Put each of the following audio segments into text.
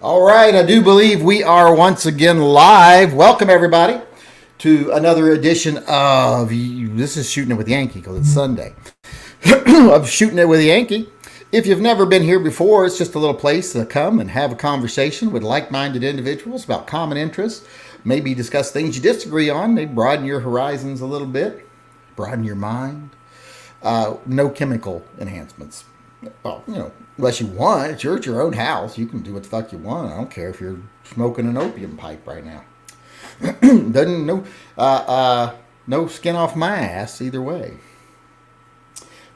All right, I do believe we are once again live. Welcome, everybody, to another edition of this is Shooting It with Yankee because it's Sunday. Of Shooting It with Yankee. If you've never been here before, it's just a little place to come and have a conversation with like-minded individuals about common interests. Maybe discuss things you disagree on. Maybe broaden your horizons a little bit, broaden your mind. No chemical enhancements. Well, unless you want, it's your own house. You can do what the fuck you want. I don't care if you're smoking an opium pipe right now. Doesn't no skin off my ass either way.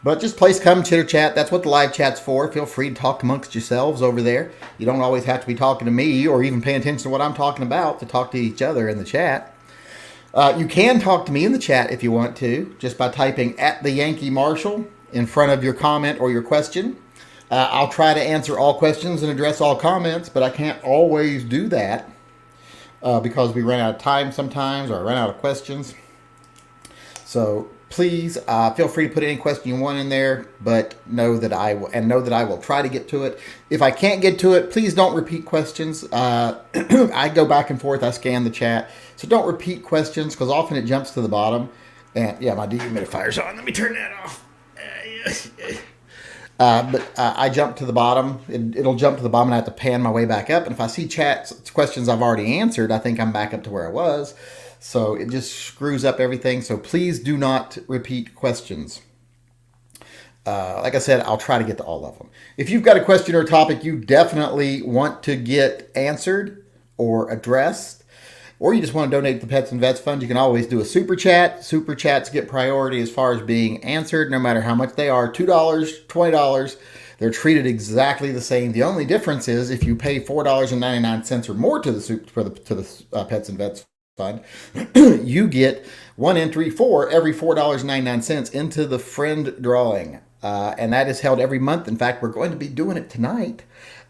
But just place, come, chitter chat. That's what the live chat's for. Feel free to talk amongst yourselves over there. You don't always have to be talking to me or even paying attention to what I'm talking about to talk to each other in the chat. You can talk to me in the chat if you want to, just by typing @the_Yankee_Marshall in front of your comment or your question. I'll try to answer all questions and address all comments, but I can't always do that because we run out of time sometimes or I run out of questions. So please feel free to put any question you want in there, but know that I will try to get to it. If I can't get to it, please don't repeat questions. I go back and forth. I scan the chat, so don't repeat questions because often it jumps to the bottom. And yeah, my dehumidifier's on. Let me turn that off. But I jump to the bottom. It'll jump to the bottom and I have to pan my way back up. And if I see questions I've already answered, I think I'm back up to where I was. So it just screws up everything. So please do not repeat questions. Like I said, I'll try to get to all of them. If you've got a question or a topic you definitely want to get answered or addressed, or you just want to donate to the Pets and Vets Fund, you can always do a super chat. Super chats get priority as far as being answered, no matter how much they are. $2, $20, they're treated exactly the same. The only difference is if you pay $4.99 or more to the Pets and Vets Fund, you get one entry for every $4.99 into the friend drawing. And that is held every month. In fact, we're going to be doing it tonight.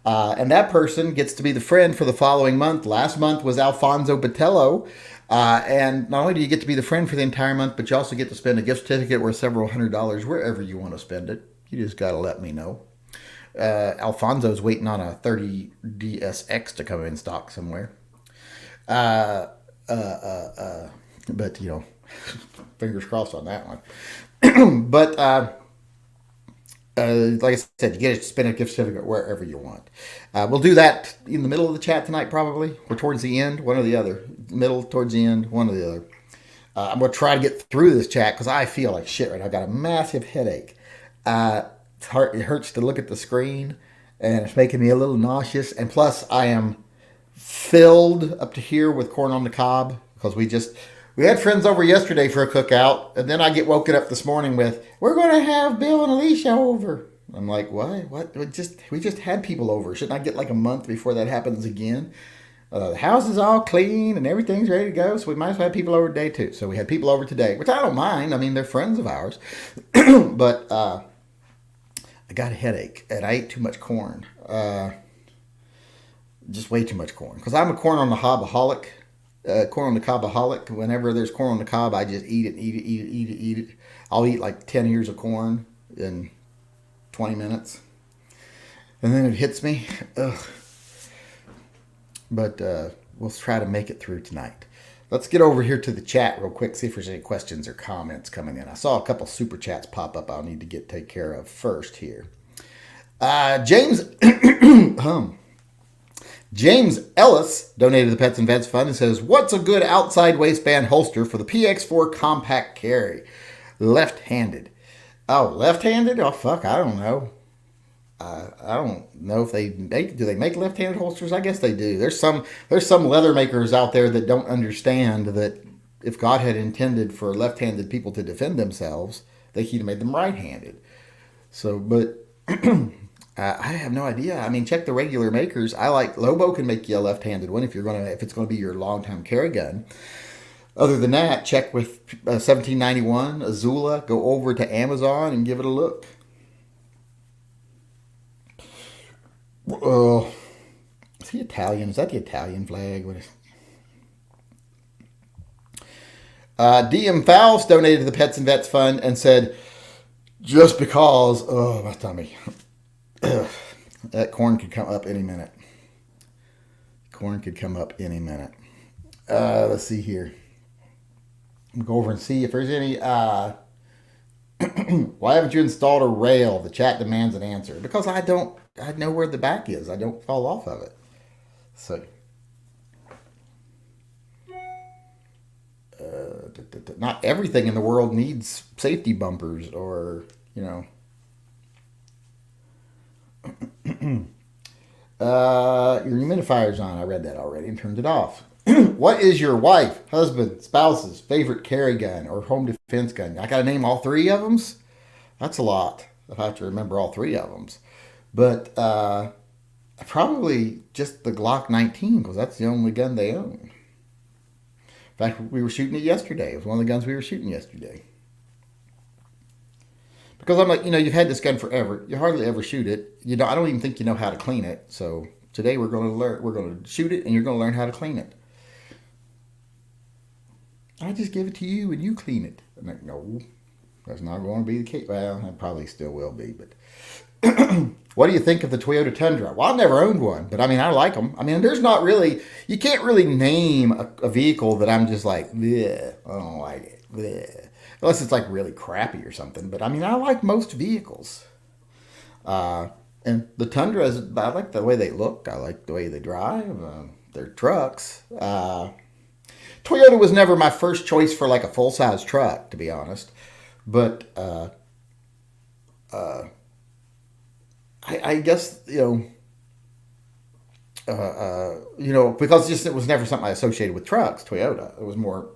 And that person gets to be the friend for the following month. Last month was Alfonso Botello. And not only do you get to be the friend for the entire month, but you also get to spend a gift certificate worth several $100s wherever you want to spend it. You just got to let me know. Alfonso's waiting on a 30 DSX to come in stock somewhere. But, fingers crossed on that one. But, like I said, you get to spend a gift certificate wherever you want. We'll do that in the middle of the chat tonight, probably, or towards the end, one or the other. Middle, towards the end, one or the other. I'm going to try to get through this chat because I feel like shit right now. I've got a massive headache. It hurts to look at the screen, and it's making me a little nauseous. And plus, I am filled up to here with corn on the cob because we had friends over yesterday for a cookout, and then I get woken up this morning with, we're going to have Bill and Alicia over. I'm like, what? We just had people over. Shouldn't I get like a month before that happens again? The house is all clean and everything's ready to go, so we might as well have people over today too. So we had people over today, which I don't mind. I mean, they're friends of ours. But I got a headache, and I ate too much corn. Just way too much corn. Because I'm a corn on the hobaholic. Corn on the cobaholic. Whenever there's corn on the cob, I just eat it. I'll eat like 10 ears of corn in 20 minutes. And then it hits me. Ugh. But we'll try to make it through tonight. Let's get over here to the chat real quick, see if there's any questions or comments coming in. I saw a couple super chats pop up I'll need to take care of first here. James... James Ellis donated to the Pets and Vets Fund and says, what's a good outside waistband holster for the PX4 compact carry? Left-handed. Oh, left-handed? Oh, fuck, I don't know. I don't know if do they make left-handed holsters? I guess they do. There's some leather makers out there that don't understand that if God had intended for left-handed people to defend themselves, he'd have made them right-handed. So, but... I have no idea. I mean, check the regular makers. Lobo can make you a left-handed one if it's going to be your long-time carry gun. Other than that, check with 1791, Azula. Go over to Amazon and give it a look. Is he Italian? Is that the Italian flag? What is... DM Faust donated to the Pets and Vets Fund and said, just because, my tummy. That corn could come up any minute. Corn could come up any minute. Let's see here. Go over and see if there's any. Why haven't you installed a rail? The chat demands an answer. Because I don't. I know where the back is. I don't fall off of it. So. Not everything in the world needs safety bumpers or, you know. Your humidifier's on. I read that already and turned it off. What is your wife, husband, spouse's favorite carry gun or home defense gun? I got to name all three of them. That's a lot. I have to remember all three of them. But probably just the Glock 19 because that's the only gun they own. In fact, we were shooting it yesterday. It was one of the guns we were shooting yesterday. Because I'm like, you've had this gun forever. You hardly ever shoot it. I don't even think you know how to clean it. So today we're going to learn. We're going to shoot it, and you're going to learn how to clean it. I just give it to you, and you clean it. I'm like, no, that's not going to be the case. Well, it probably still will be. But what do you think of the Toyota Tundra? Well, I've never owned one, but I like them. There's not really. You can't really name a vehicle that I'm just like, bleh, I don't like it. Bleh. Unless it's like really crappy or something. But I like most vehicles. And the Tundras, I like the way they look. I like the way they drive. They're trucks. Toyota was never my first choice for like a full-size truck, to be honest. But I guess, because just it was never something I associated with trucks, Toyota. It was more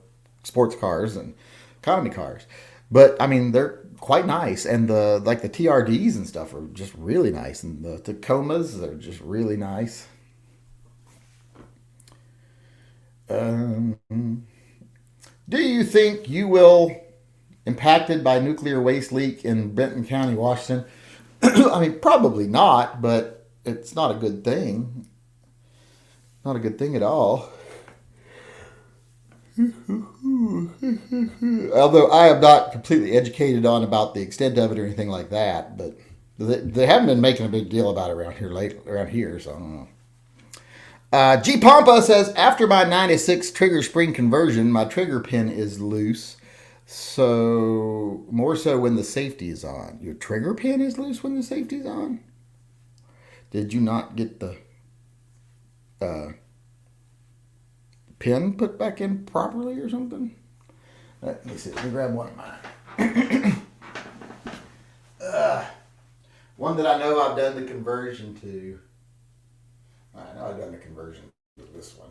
sports cars and economy cars. But they're quite nice, and the TRDs and stuff are just really nice, and the Tacomas are just really nice. Do you think you will impacted by nuclear waste leak in Benton County, Washington? Probably not, but it's not a good thing. Not a good thing at all. Although I am not completely educated on about the extent of it or anything like that, but they haven't been making a big deal about it around here, so I don't know. G Pompa says, after my 96 trigger spring conversion, my trigger pin is loose. So, more so when the safety is on. Your trigger pin is loose when the safety is on? Did you not get the pin put back in properly or something? Let me see. Let me grab one of mine. One that I know I've done the conversion to. I know I've done the conversion to this one.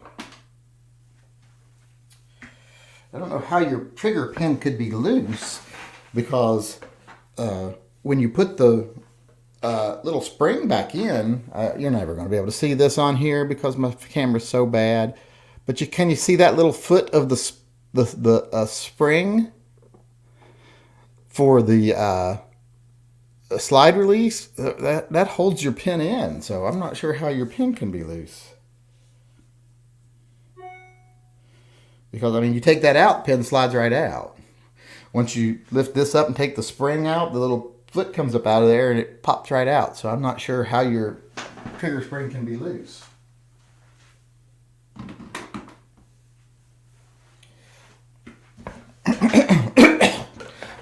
I don't know how your trigger pin could be loose because when you put the little spring back in, you're never going to be able to see this on here because my camera's so bad. But can you see that little foot of the spring for the slide release? That holds your pin in. So I'm not sure how your pin can be loose. Because, you take that out, the pin slides right out. Once you lift this up and take the spring out, the little foot comes up out of there and it pops right out. So I'm not sure how your trigger spring can be loose.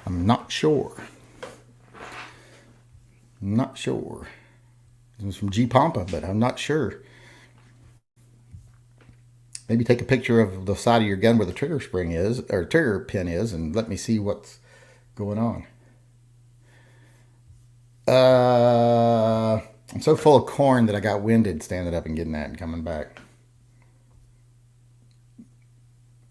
I'm not sure. It was from G Pompa, but I'm not sure. Maybe take a picture of the side of your gun where the trigger spring is, or trigger pin is, and let me see what's going on. I'm so full of corn that I got winded standing up and getting that and coming back.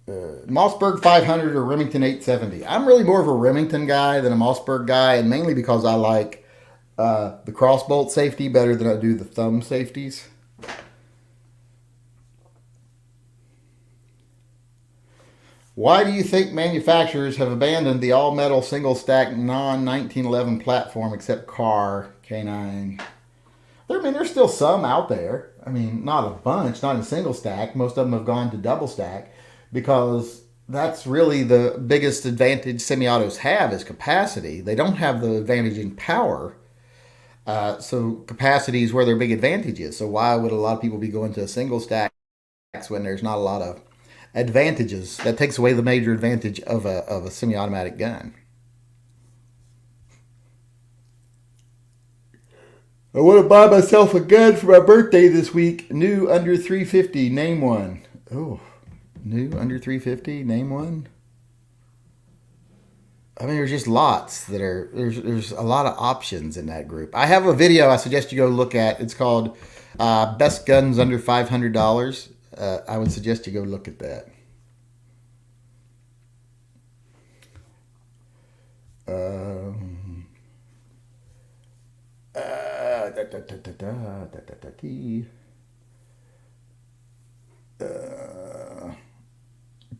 Mossberg 500 or Remington 870. I'm really more of a Remington guy than a Mossberg guy, and mainly because I like the crossbolt safety better than I do the thumb safeties. Why do you think manufacturers have abandoned the all-metal single-stack non-1911 platform except car, K9? There's still some out there. Not a bunch, not in single stack. Most of them have gone to double stack because that's really the biggest advantage semi-autos have is capacity. They don't have the advantage in power. So capacity is where their big advantage is. So why would a lot of people be going to a single stack attacks when there's not a lot of advantages. That takes away the major advantage of a semi-automatic gun. I want to buy myself a gun for my birthday this week. New under 350. Name one. Oh, new under 350. Name one. I mean, there's just lots that are there's a lot of options in that group. I have a video I suggest you go look at. It's called Best Guns Under $500. I would suggest you go look at that.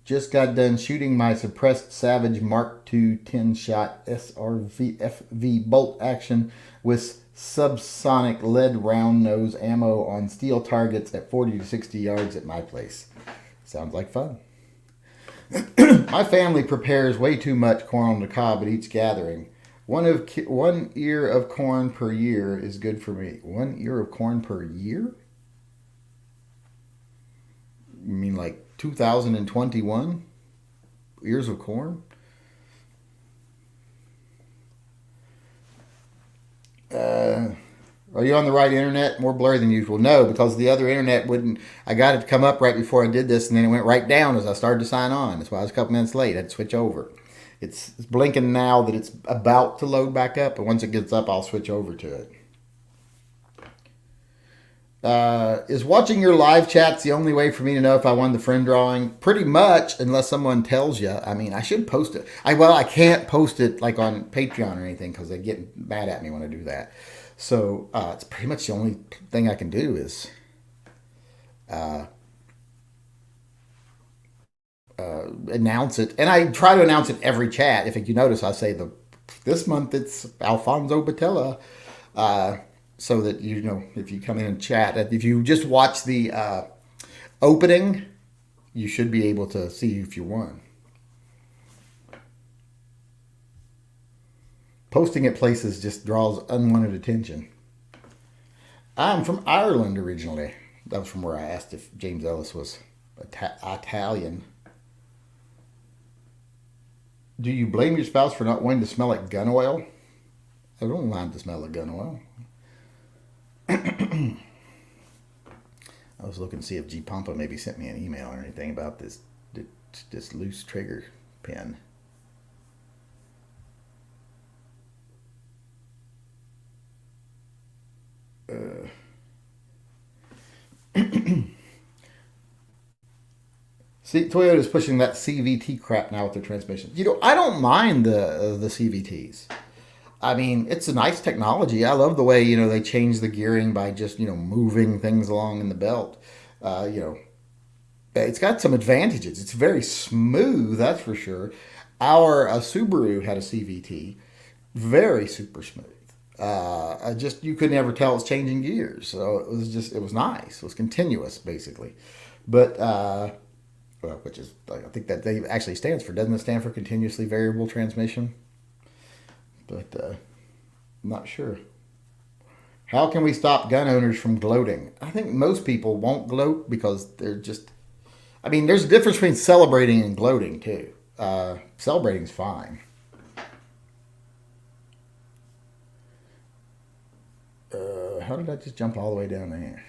Just got done shooting my suppressed Savage Mark II 10-shot SRV FV bolt action with subsonic lead round nose ammo on steel targets at 40 to 60 yards at my place. Sounds like fun. My family prepares way too much corn on the cob at each gathering. One ear of corn per year is good for me. 1 ear of corn per year? You mean like 2021 ears of corn? Are you on the right internet? More blurry than usual. No, because the other internet wouldn't. I got it to come up right before I did this, and then it went right down as I started to sign on. That's why I was a couple minutes late. I had to switch over. It's blinking now that it's about to load back up, and once it gets up, I'll switch over to it. Is watching your live chats the only way for me to know if I won the friend drawing? Pretty much, unless someone tells you. I mean, I should post it. I can't post it like on Patreon or anything because they get mad at me when I do that. So it's pretty much the only thing I can do is announce it. And I try to announce it every chat. If you notice, I say this month it's Alfonso Batella. So that you know, if you come in and chat, if you just watch the opening, you should be able to see if you won. Posting at places just draws unwanted attention. I'm from Ireland originally. That was from where I asked if James Ellis was Italian. Do you blame your spouse for not wanting to smell like gun oil? I don't mind the smell of gun oil. I was looking to see if G Pompa maybe sent me an email or anything about this loose trigger pin. See, Toyota's pushing that CVT crap now with their transmissions. You know, I don't mind the CVTs. I mean, it's a nice technology. I love the way, you know, they change the gearing by just, you know, moving things along in the belt. You know, it's got some advantages. It's very smooth, that's for sure. Our Subaru had a CVT, very super smooth. You could never tell it's changing gears. So it was nice. It was continuous, basically. But, which is, I think that they actually stands for, doesn't it stand for continuously variable transmission? But I'm not sure. How can we stop gun owners from gloating? I think most people won't gloat because they're just... I mean, there's a difference between celebrating and gloating, too. Celebrating's fine. How did I just jump all the way down there?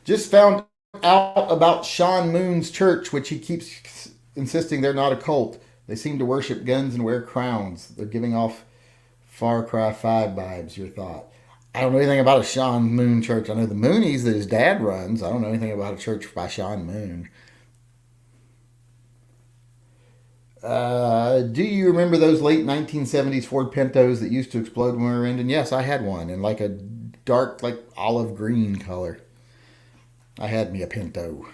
Just found out about Sean Moon's church, which he keeps insisting they're not a cult. They seem to worship guns and wear crowns. They're giving off Far Cry 5 vibes. Your thought? I don't know anything about a Sean Moon church. I know the Moonies that his dad runs. I don't know anything about a church by Sean Moon. Do you remember those late 1970s Ford Pintos that used to explode when we were in? And yes, I had one in like a dark, like olive green color. I had me a Pinto.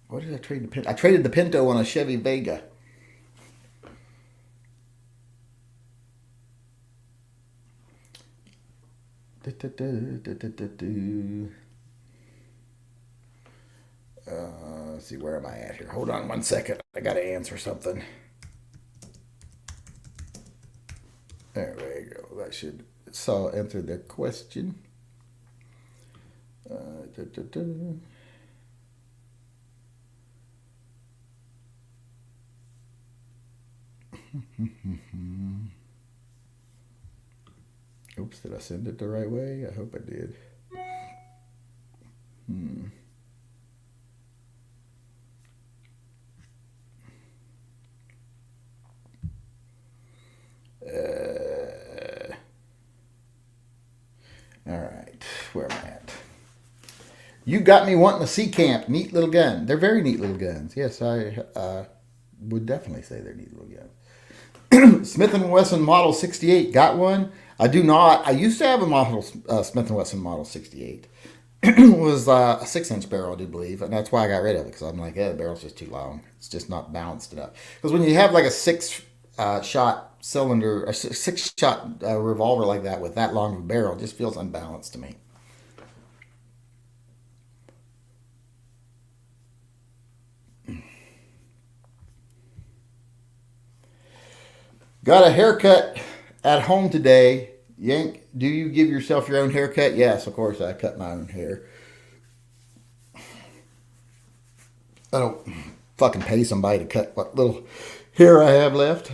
What did I trade the Pinto? I traded the Pinto on a Chevy Vega. Let's see, where am I at here? Hold on one second. I got to answer something. There we go. That should answer the question. Da, da, da. Oops, did I send it the right way? I hope I did. All right, where am I at? You got me wanting a sea camp. Neat little gun. They're very neat little guns. Yes, I would definitely say they're neat little guns. Smith& Wesson Model 68. Got one? I do not. I used to have a model Smith & Wesson Model 68. It was a 6-inch barrel, I do believe, and that's why I got rid of it, because I'm like, yeah, the barrel's just too long. It's just not balanced enough. Because when you have like a six-shot cylinder, a six-shot revolver like that with that long of a barrel, it just feels unbalanced to me. Got a haircut at home today. Yank, do you give yourself your own haircut? Yes, of course, I cut my own hair. I don't fucking pay somebody to cut what little hair I have left.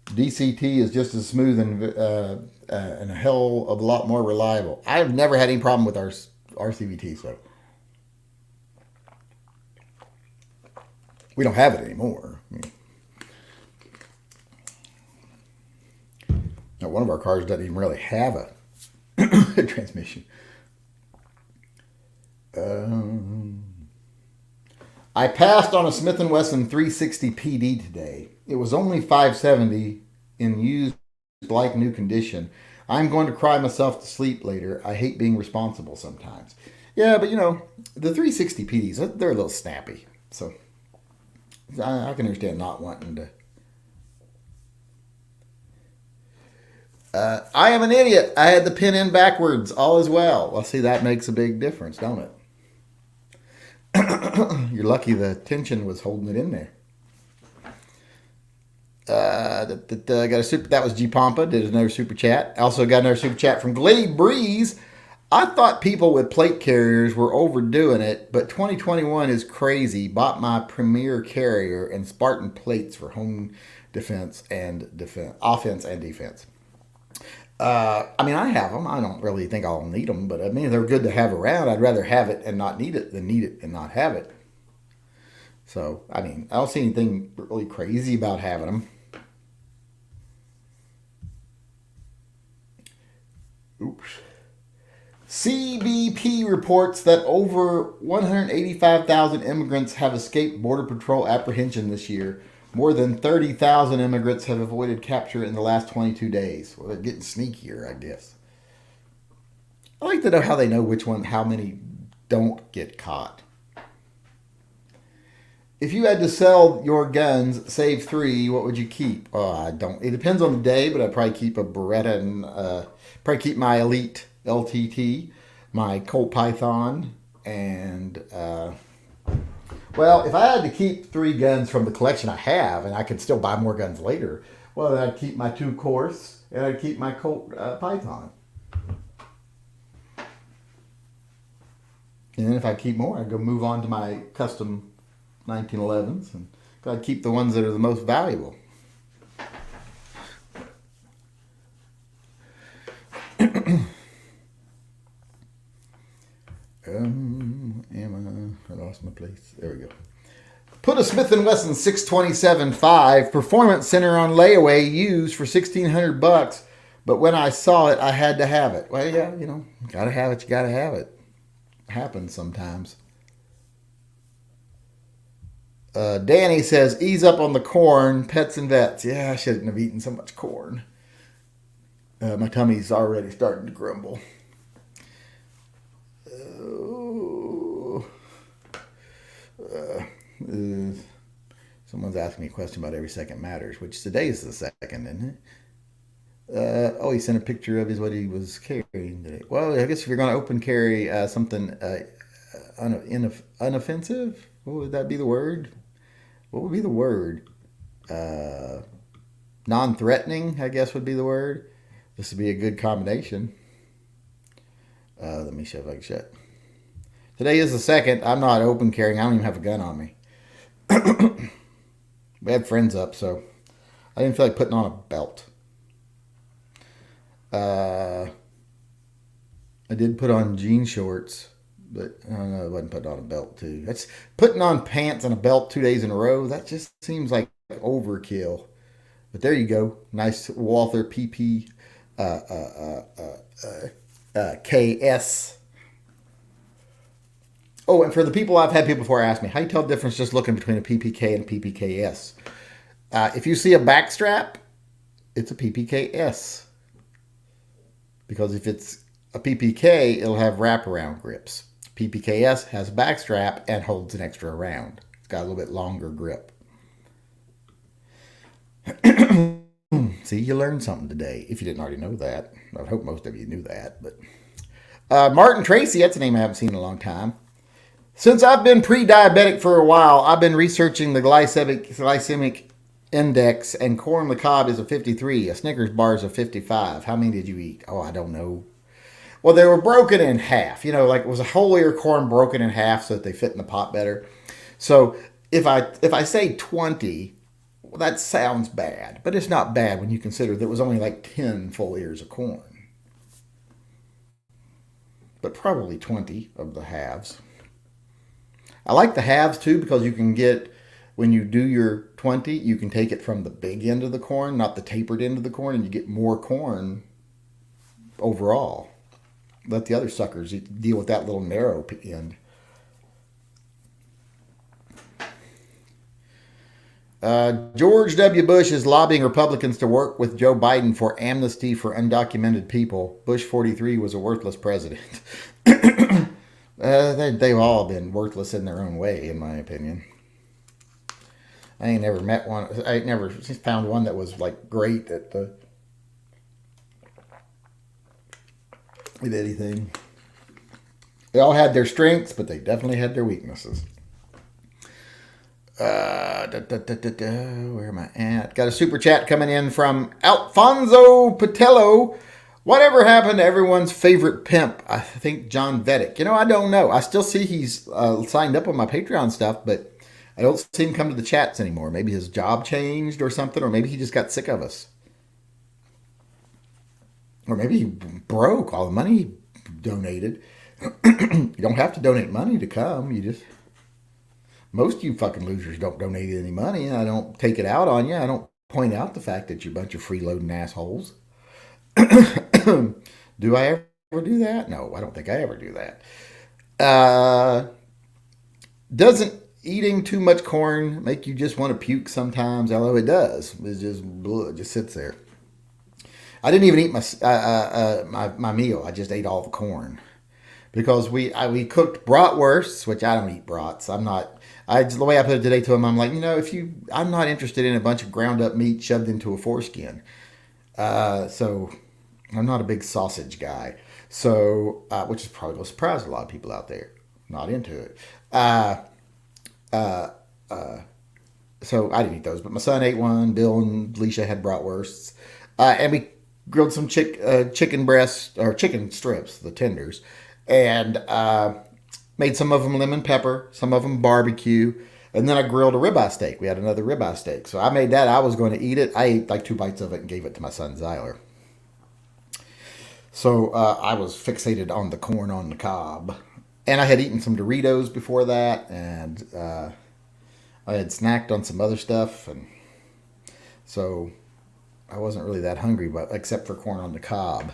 DCT is just as smooth and a hell of a lot more reliable. I've never had any problem with our RCVT, so we don't have it anymore. Now, one of our cars doesn't even really have a transmission. I passed on a Smith & Wesson 360 PD today. It was only $570 in used like new condition. I'm going to cry myself to sleep later. I hate being responsible sometimes. Yeah, but the 360 PDs, they're a little snappy. So I can understand not wanting to. I am an idiot. I had the pin in backwards. All is well. Well, see, that makes a big difference, don't it? You're lucky the tension was holding it in there. Got a super. That was G Pompa. Did another super chat. Also got another super chat from Glade Breeze. I thought people with plate carriers were overdoing it, but 2021 is crazy. Bought my premier carrier and Spartan plates for home offense and defense. I mean, I have them. I don't really think I'll need them, but I mean, they're good to have around. I'd rather have it and not need it than need it and not have it. So, I mean, I don't see anything really crazy about having them. Oops. CBP reports that over 185,000 immigrants have escaped Border Patrol apprehension this year. More than 30,000 immigrants have avoided capture in the last 22 days. Well, they're getting sneakier, I guess. I like to know how they know how many don't get caught. If you had to sell your guns, save 3, what would you keep? Oh, I don't. It depends on the day, but I'd probably keep a Beretta and probably keep my Elite LTT, my Colt Python, and well, if I had to keep 3 guns from the collection I have, and I could still buy more guns later, well, then I'd keep my 2 Course, and I'd keep my Colt Python. And then if I keep more, I'd go move on to my custom 1911s, and I'd keep the ones that are the most valuable. I lost my place. There we go. Put a Smith & Wesson 627.5 Performance Center on layaway used for $1,600, but when I saw it, I had to have it. Well, yeah, gotta have it. You gotta have it. Happens sometimes. Danny says, ease up on the corn, pets and vets. Yeah, I shouldn't have eaten so much corn. My tummy's already starting to grumble. Someone's asking me a question about Every Second Matters, which today is the 2nd, isn't it? He sent a picture of what he was carrying today. Well, I guess if you're going to open carry something inoffensive, what would that be the word? What would be the word? uh, non-threatening, I guess would be the word. This would be a good combination. Let me see if I can shut. Today is the 2nd. I'm not open carrying. I don't even have a gun on me. We had friends up, so I didn't feel like putting on a belt. I did put on jean shorts, but I don't know. I wasn't putting on a belt too. That's putting on pants and a belt 2 days in a row. That just seems like overkill. But there you go. Nice Walther PP KS. Oh, and for the people, I've had people before ask me, how do you tell the difference just looking between a PPK and a PPKS? If you see a back strap, it's a PPKS. Because if it's a PPK, it'll have wraparound grips. PPKS has a back strap and holds an extra round. It's got a little bit longer grip. See, you learned something today, if you didn't already know that. I hope most of you knew that. But Martin Tracy, that's a name I haven't seen in a long time. Since I've been pre-diabetic for a while, I've been researching the glycemic index, and corn on the cob is a 53. A Snickers bar is a 55. How many did you eat? Oh, I don't know. Well, they were broken in half. You know, like it was a whole ear corn broken in half so that they fit in the pot better. So if I say 20, well, that sounds bad, but it's not bad when you consider there was only like 10 full ears of corn. But probably 20 of the halves. I like the halves too because you can get, when you do your 20, you can take it from the big end of the corn, not the tapered end of the corn, and you get more corn overall. Let the other suckers deal with that little narrow end. George W. Bush is lobbying Republicans to work with Joe Biden for amnesty for undocumented people. Bush 43 was a worthless president. They've all been worthless in their own way, in my opinion. I ain't never met one. I ain't never found one that was like great at with anything. They all had their strengths, but they definitely had their weaknesses. Where am I at? Got a super chat coming in from Alfonso Patello. Whatever happened to everyone's favorite pimp? I think John Vedic. You know, I don't know. I still see he's signed up on my Patreon stuff, but I don't see him come to the chats anymore. Maybe his job changed or something, or maybe he just got sick of us. Or maybe he broke all the money he donated. You don't have to donate money to come. You just... Most of you fucking losers don't donate any money. I don't take it out on you. I don't point out the fact that you're a bunch of freeloading assholes. Do I ever do that? No, I don't think I ever do that. Doesn't eating too much corn make you just want to puke sometimes? Although it does. It's just, it just sits there. I didn't even eat my meal. I just ate all the corn. Because we cooked bratwursts, which I don't eat brats. The way I put it today to him, I'm like, I'm not interested in a bunch of ground up meat shoved into a foreskin. So I'm not a big sausage guy. So, which is probably going to surprise a lot of people out there. Not into it. So I didn't eat those, but my son ate one. Bill and Leisha had bratwursts. And we grilled some chicken breasts, or chicken strips, the tenders. And made some of them lemon pepper, some of them barbecue, and then I grilled a ribeye steak. We had another ribeye steak. So I made that. I was going to eat it. I ate like 2 bites of it and gave it to my son Zyler. So I was fixated on the corn on the cob. And I had eaten some Doritos before that, and I had snacked on some other stuff. And so I wasn't really that hungry, but except for corn on the cob.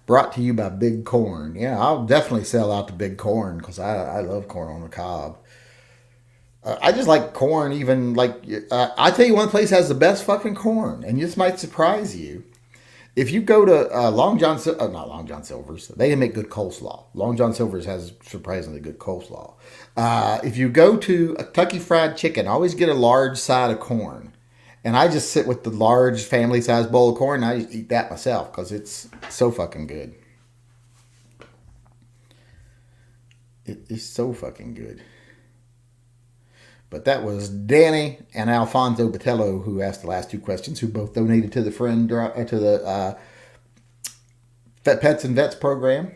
Brought to you by Big Corn. Yeah, I'll definitely sell out to Big Corn because I love corn on the cob. I just like corn, even like, I tell you one place has the best fucking corn, and this might surprise you. If you go to not Long John Silver's, they make good coleslaw. Long John Silver's has surprisingly good coleslaw. If you go to a Kentucky Fried Chicken, always get a large side of corn. And I just sit with the large family-sized bowl of corn, and I just eat that myself because it's so fucking good. It is so fucking good. But that was Danny and Alfonso Botello who asked the last two questions, who both donated to the Pets and Vets program.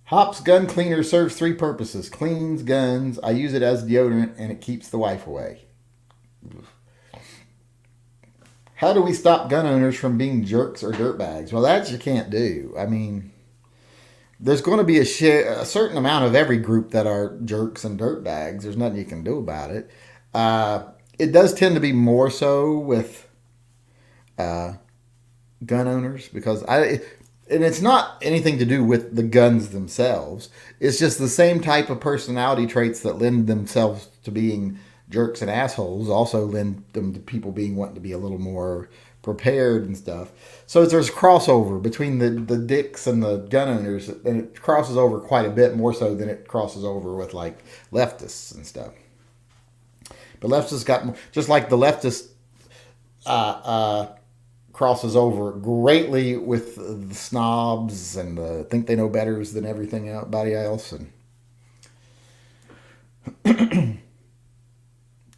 Hop's gun cleaner serves three purposes: cleans guns, I use it as deodorant, and it keeps the wife away. How do we stop gun owners from being jerks or dirtbags? Well, that you can't do. I mean, there's going to be a certain amount of every group that are jerks and dirtbags. There's nothing you can do about it. It does tend to be more so with gun owners, because and it's not anything to do with the guns themselves. It's just the same type of personality traits that lend themselves to being jerks and assholes also lend them to people wanting to be a little more prepared and stuff. So there's crossover between the dicks and the gun owners, and it crosses over quite a bit more so than it crosses over with like leftists and stuff. But leftists got, just like the leftist crosses over greatly with the snobs and the think they know betters than everybody else. And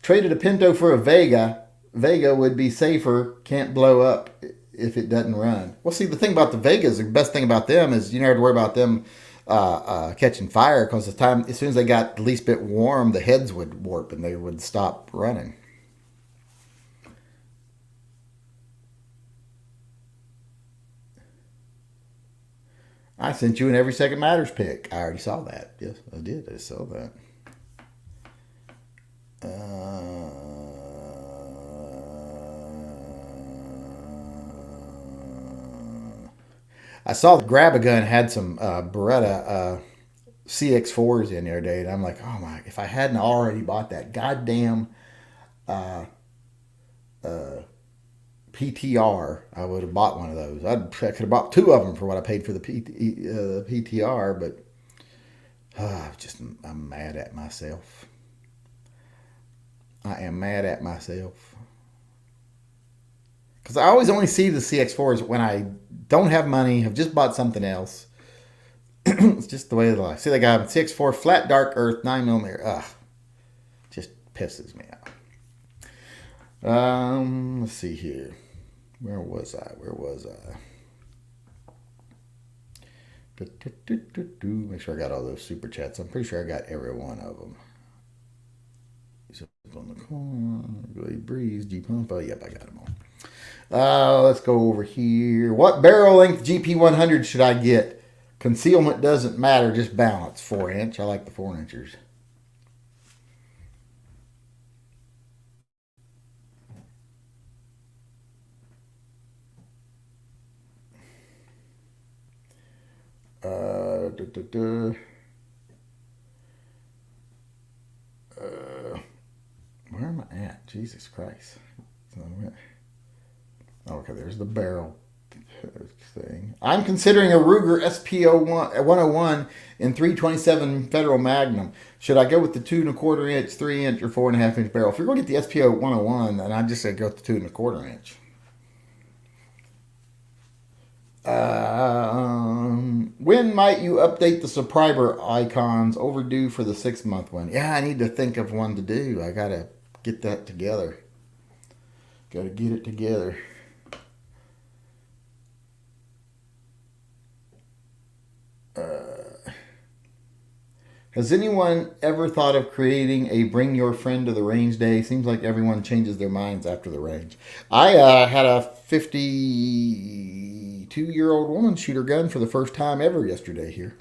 traded a Pinto for a Vega. Vega would be safer, can't blow up if it doesn't run. Well, see, the thing about the Vegas, the best thing about them is you never have to worry about them catching fire, because as soon as they got the least bit warm, the heads would warp and they would stop running. I sent you an Every Second Matters pick. I already saw that. Yes, I did. I saw that. I saw the Grab-A-Gun had some Beretta CX4s in the other day, and I'm like, oh my, if I hadn't already bought that goddamn PTR, I would have bought one of those. I could have bought two of them for what I paid for the PTR, but I'm mad at myself. I am mad at myself. Because I always only see the CX4s when I don't have money, have just bought something else. It's just the way of life. See, they got CX4 flat dark earth 9mm. Ugh, just pisses me off. Let's see here. Where was I? Make sure I got all those super chats. I'm pretty sure I got every one of them. On the corner, Breeze, G Pump. Oh, yep, I got them all. Let's go over here. What barrel length GP100 should I get? Concealment doesn't matter, just balance. 4-inch. I like the 4-inchers. Where am I at? Jesus Christ. Okay, there's the barrel thing. I'm considering a Ruger SPO 101 in 327 Federal Magnum. Should I go with the 2 1/4 inch, 3-inch, or 4.5 inch barrel? If you're going to get the SPO 101, then I'd just say go with the 2 1/4 inch. When might you update the subscriber icons? Overdue for the 6-month one. Yeah, I need to think of one to do. I gotta get that together. Gotta get it together. Has anyone ever thought of creating a bring your friend to the range day? Seems like everyone changes their minds after the range. I had a 52-year-old woman shoot her gun for the first time ever yesterday here.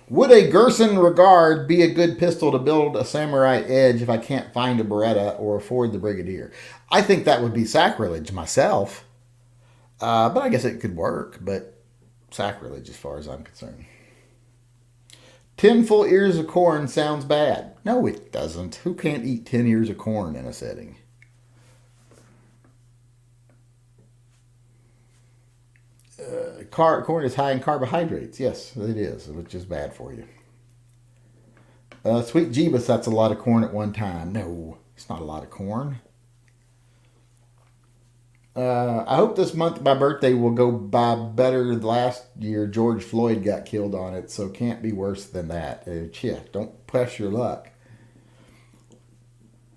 Would a Gerson Regard be a good pistol to build a Samurai Edge if I can't find a Beretta or afford the Brigadier? I think that would be sacrilege myself. But I guess it could work, but sacrilege as far as I'm concerned. 10 full ears of corn sounds bad. No, it doesn't. Who can't eat 10 ears of corn in a setting? Corn is high in carbohydrates. Yes, it is, which is bad for you. Sweet Jeebus, that's a lot of corn at one time. No, it's not a lot of corn. I hope this month my birthday will go by better. Last year, George Floyd got killed on it, so can't be worse than that. Yeah, don't press your luck.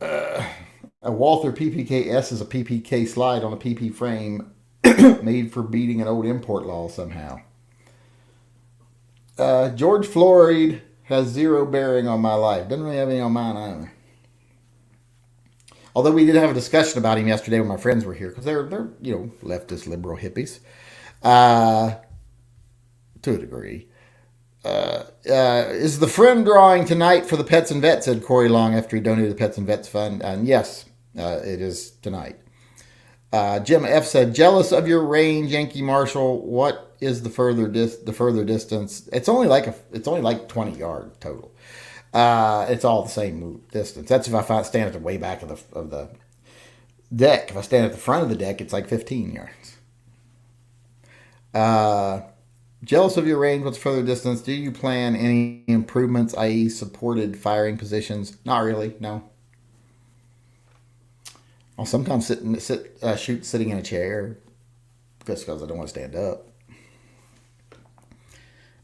A Walther PPKS is a PPK slide on a PP frame made for beating an old import law somehow. George Floyd has zero bearing on my life. Doesn't really have any on mine either. Although we did have a discussion about him yesterday when my friends were here because they're leftist liberal hippies, uh, to a degree. Is the friend drawing tonight for the Pets and Vets? Said Corey Long after he donated the Pets and Vets fund. And yes, it is tonight. Jim F said, "Jealous of your range, Yankee Marshall. What is the further distance? It's only like 20 yards total. It's all the same distance. That's if I stand at the way back of the deck. If I stand at the front of the deck, it's like 15 yards. Jealous of your range. What's further distance? Do you plan any improvements, i.e., supported firing positions? Not really. No. I'll sometimes shoot sitting in a chair just because I don't want to stand up.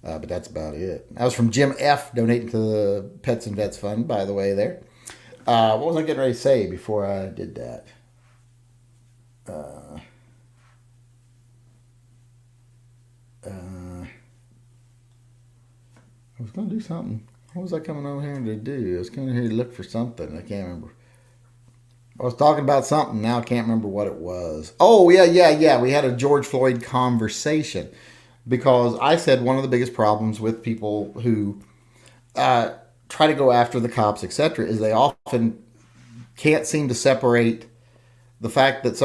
But that's about it. That was from Jim F. donating to the Pets and Vets Fund, by the way, there. What was I getting ready to say before I did that? I was going to do something. What was I coming over here to do? I was coming here to look for something. I can't remember. I was talking about something. Now I can't remember what it was. Oh, yeah. We had a George Floyd conversation. Because I said one of the biggest problems with people who try to go after the cops, etc., is they often can't seem to separate the fact that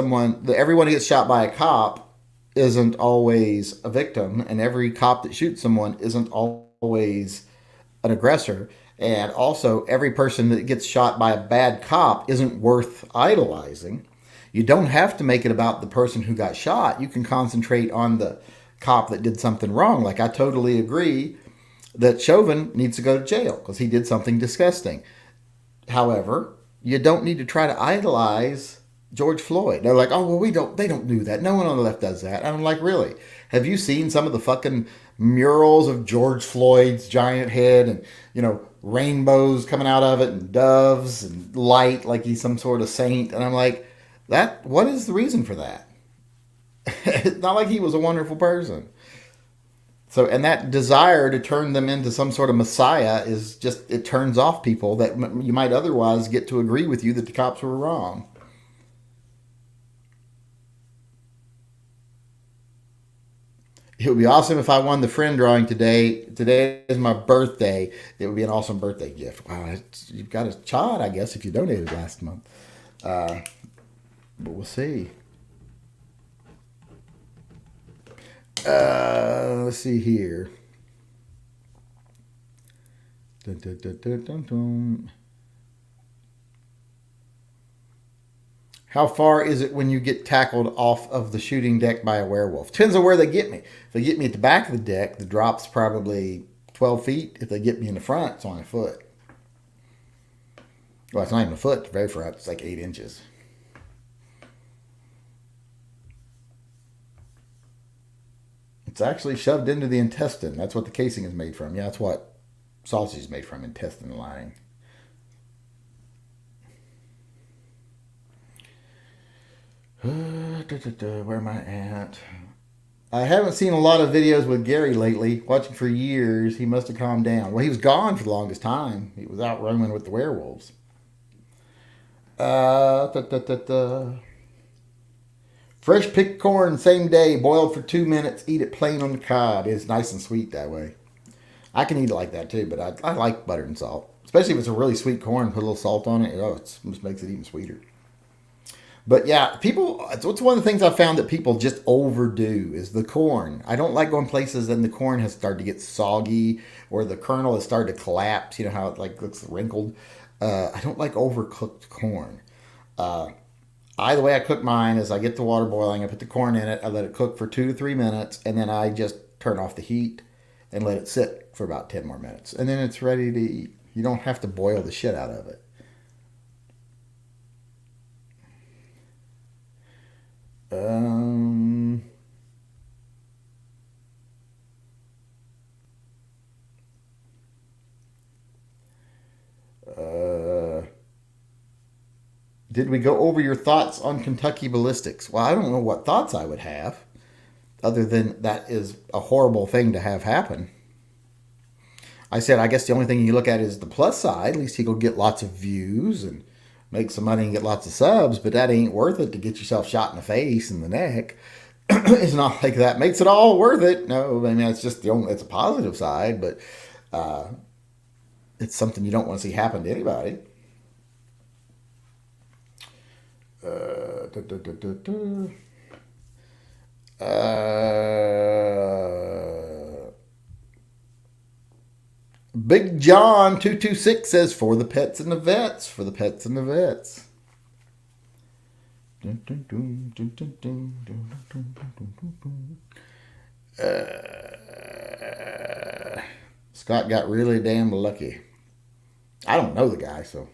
everyone who gets shot by a cop isn't always a victim, and every cop that shoots someone isn't always an aggressor. And also, every person that gets shot by a bad cop isn't worth idolizing. You don't have to make it about the person who got shot. You can concentrate on the cop that did something wrong. Like, I totally agree that Chauvin needs to go to jail because he did something disgusting. However, you don't need to try to idolize George Floyd. They're like, oh, well, they don't do that. No one on the left does that. And I'm like, really? Have you seen some of the fucking murals of George Floyd's giant head and, rainbows coming out of it and doves and light like he's some sort of saint? And I'm like, what is the reason for that? It's not like he was a wonderful person. So, and that desire to turn them into some sort of messiah it turns off people that you might otherwise get to agree with you that the cops were wrong. It would be awesome if I won the friend drawing today. Today is my birthday. It would be an awesome birthday gift. Wow, you've got a shot, I guess, if you donated last month. But we'll see. Let's see here. Dun, dun, dun, dun, dun, dun. How far is it when you get tackled off of the shooting deck by a werewolf? Depends on where they get me. If they get me at the back of the deck, the drop's probably 12 feet. If they get me in the front, it's only a foot. Well, it's not even a foot. The very front, it's like 8 inches. It's actually shoved into the intestine. That's what the casing is made from. Yeah, that's what sausage is made from, intestine lining. Where am I at? I haven't seen a lot of videos with Gary lately. Watching for years, he must have calmed down. Well, he was gone for the longest time. He was out roaming with the werewolves. Fresh picked corn, same day, boiled for 2 minutes. Eat it plain on the cob. It's nice and sweet that way. I can eat it like that too, but I like butter and salt. Especially if it's a really sweet corn, put a little salt on it. Oh, it just makes it even sweeter. But yeah, it's one of the things I've found that people just overdo is the corn. I don't like going places and the corn has started to get soggy or the kernel has started to collapse. You know how it looks wrinkled? I don't like overcooked corn. The way I cook mine is I get the water boiling, I put the corn in it, I let it cook for 2 to 3 minutes, and then I just turn off the heat and let it sit for about 10 more minutes. And then it's ready to eat. You don't have to boil the shit out of it. Um, uh, did we go over your thoughts on Kentucky ballistics? Well, I don't know what thoughts I would have, other than that is a horrible thing to have happen. I said, I guess the only thing you look at is the plus side. At least he will get lots of views and make some money and get lots of subs, but that ain't worth it to get yourself shot in the face and the neck. It's not like that makes it all worth it. No, I mean, it's just it's a positive side, but it's something you don't want to see happen to anybody. Uh, da, da, da, da, da. Big John 226 says for the pets and the vets, for the pets and the vets. Scott got really damn lucky. I don't know the guy, so.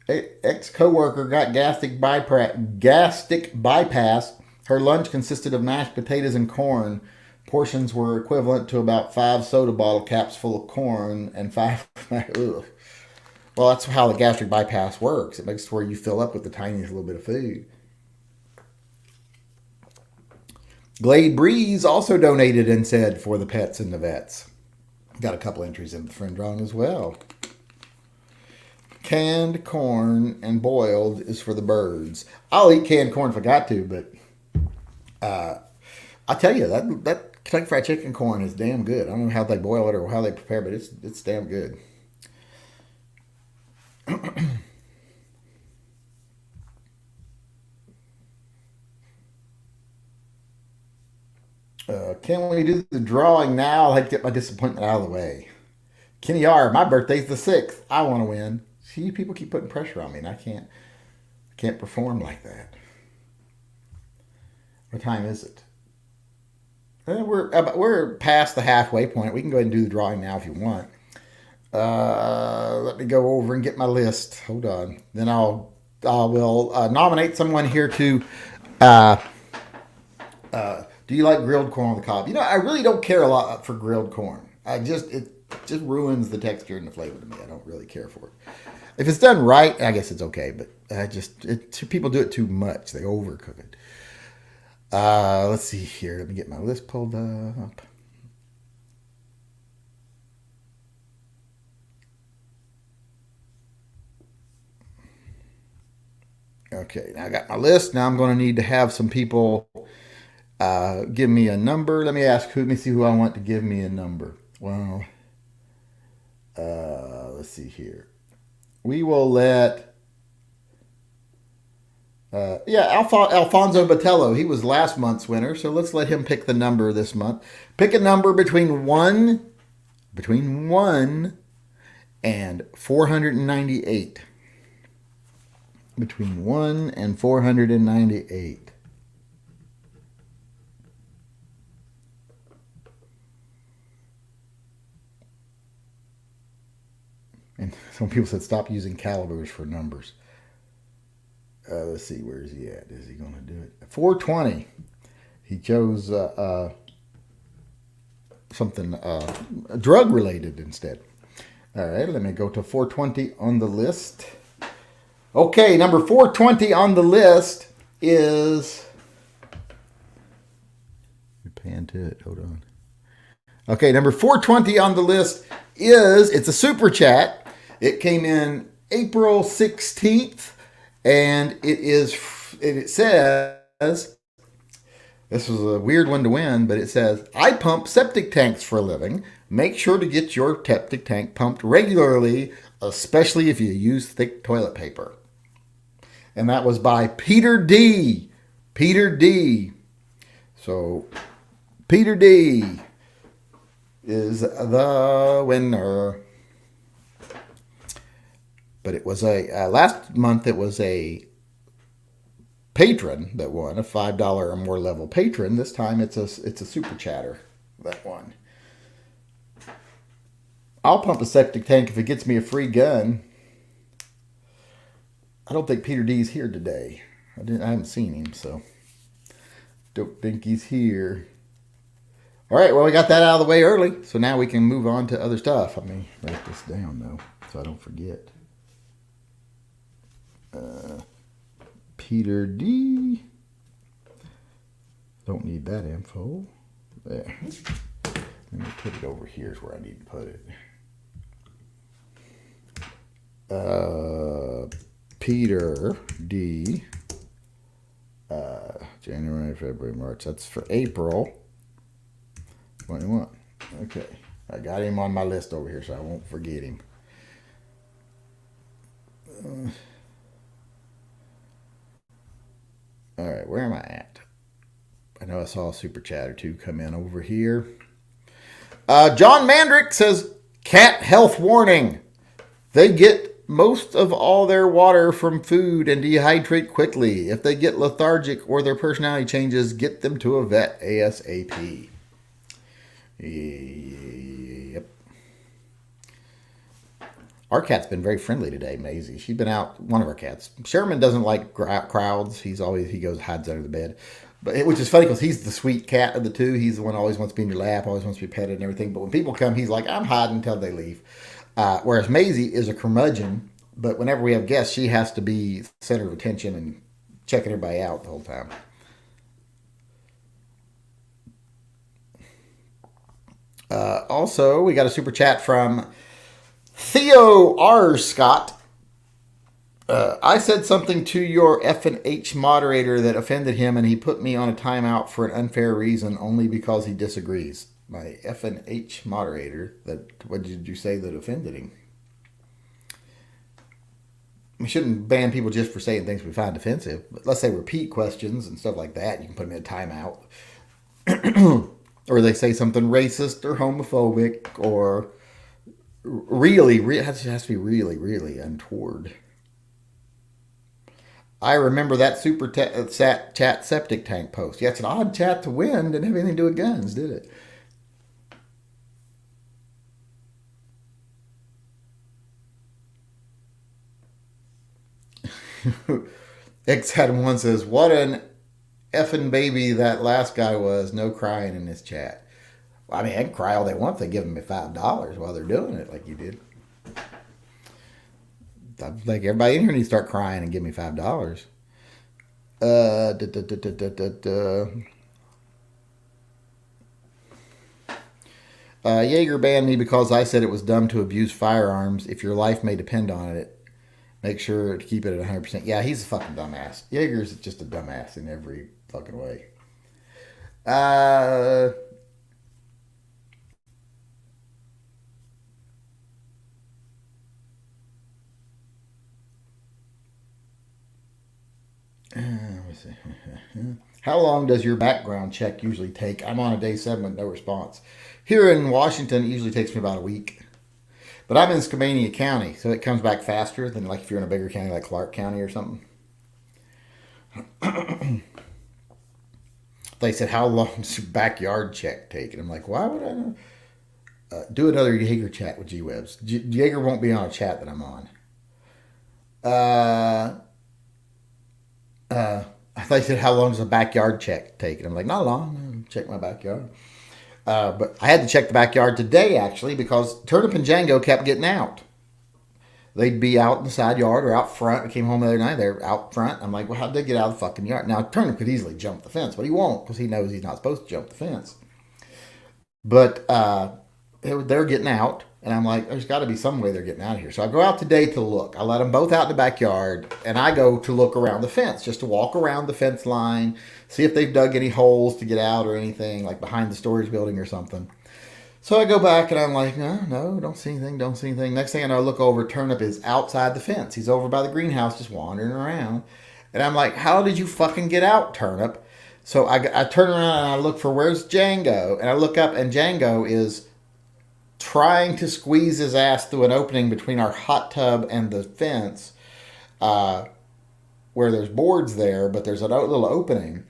Ex-coworker got gastric bypass. Her lunch consisted of mashed potatoes and corn. Portions were equivalent to about 5 soda bottle caps full of corn and 5. Ugh. Well, that's how the gastric bypass works. It makes it where you fill up with the tiniest little bit of food. Glade Breeze also donated and said for the pets and the vets. Got a couple entries in the friend drawing as well. Canned corn and boiled is for the birds. I'll eat canned corn if I got to, but I'll tell you, that Kentucky Fried Chicken corn is damn good. I don't know how they boil it or how they prepare, but it's damn good. Can we do the drawing now? I'd like to get my disappointment out of the way. Kenny R, my birthday's the 6th. I want to win. See, people keep putting pressure on me, and I can't perform like that. What time is it? We're past the halfway point. We can go ahead and do the drawing now if you want. Let me go over and get my list. Hold on. Then I will nominate someone here to. Do you like grilled corn on the cob? You know, I really don't care a lot for grilled corn. It just ruins the texture and the flavor to me. I don't really care for it. If it's done right, I guess it's okay. But people do it too much. They overcook it. Let's see here. Let me get my list pulled up. Okay, now I got my list. Now I'm going to need to have some people give me a number. Let me see who I want to give me a number. Well, let's see here. We will let Alfonso Botello. He was last month's winner, so let's let him pick the number this month. Pick a number between one and 498. Between 1 and 498. And some people said stop using calibers for numbers. Let's see, where is he at? Is he going to do it? 420. He chose something drug related instead. All right, let me go to 420 on the list. Okay, number 420 on the list is. We pan to it. Hold on. Okay, number 420 on the list is. It's a super chat. It came in April 16th, and it says. This was a weird one to win, but it says, I pump septic tanks for a living. Make sure to get your septic tank pumped regularly, especially if you use thick toilet paper. And that was by Peter D. Peter D. So, Peter D. is the winner. But it was last month it was a patron that won, a $5 or more level patron. This time it's a super chatter that won. I'll pump a septic tank if it gets me a free gun. I don't think Peter D's here today. I haven't seen him, so don't think he's here. All right, well, we got that out of the way early, so now we can move on to other stuff. Let me write this down, though, so I don't forget. Peter D. Don't need that info. There. Let me put it over here is where I need to put it. Peter D. January, February, March. That's for April 21. Okay. I got him on my list over here so I won't forget him. All right, where am I at? I know I saw a super chat or two come in over here. John Mandrick says, cat health warning. They get most of all their water from food and dehydrate quickly. If they get lethargic or their personality changes, get them to a vet ASAP. Yep. Our cat's been very friendly today, Maisie. She's been out, one of our cats. Sherman doesn't like crowds. He goes, hides under the bed. Which is funny because he's the sweet cat of the two. He's the one who always wants to be in your lap, always wants to be petted and everything. But when people come, he's like, I'm hiding until they leave. Whereas Maisie is a curmudgeon, but whenever we have guests, she has to be the center of attention and checking everybody out the whole time. Also, we got a super chat from Theo R. Scott. I said something to your F&H moderator that offended him, and he put me on a timeout for an unfair reason only because he disagrees. My F&H moderator, what did you say that offended him? We shouldn't ban people just for saying things we find offensive. But let's say repeat questions and stuff like that. You can put them in a timeout. Or they say something racist or homophobic or it has to be really, really untoward. I remember that super chat septic tank post. Yeah, it's an odd chat to win. Didn't have anything to do with guns, did it? X had one says, what an effing baby that last guy was. No crying in this chat. Well, I mean, I can cry all they want if they give me $5 while they're doing it like you did. I think everybody in here needs to start crying and give me $5. Jaeger banned me because I said it was dumb to abuse firearms. If your life may depend on it, make sure to keep it at 100%. Yeah, he's a fucking dumbass. Jaeger's just a dumbass in every fucking way. How long does your background check usually take? I'm on a day 7 with no response. Here in Washington, it usually takes me about a week. But I'm in Skamania County, so it comes back faster than like if you're in a bigger county like Clark County or something. They said, how long does your backyard check take? And I'm like, why would I know? Do another Jaeger chat with G-Webs. Jaeger won't be on a chat that I'm on. They said, how long does a backyard check take? And I'm like, not long. I'll check my backyard. But I had to check the backyard today, actually, because Turnip and Django kept getting out. They'd be out in the side yard or out front. I came home the other night. They're out front. I'm like, well, how'd they get out of the fucking yard? Now, Turnip could easily jump the fence, but he won't because he knows he's not supposed to jump the fence. But they're getting out. And I'm like, there's got to be some way they're getting out of here. So I go out today to look. I let them both out in the backyard, and I go to look around the fence, just to walk around the fence line, see if they've dug any holes to get out or anything, like behind the storage building or something. So I go back, and I'm like, no, don't see anything. Next thing I know, I look over, Turnip is outside the fence. He's over by the greenhouse just wandering around. And I'm like, how did you fucking get out, Turnip? So I turn around, and I look for where's Django, and I look up, and Django is trying to squeeze his ass through an opening between our hot tub and the fence, where there's boards there, but there's a little opening,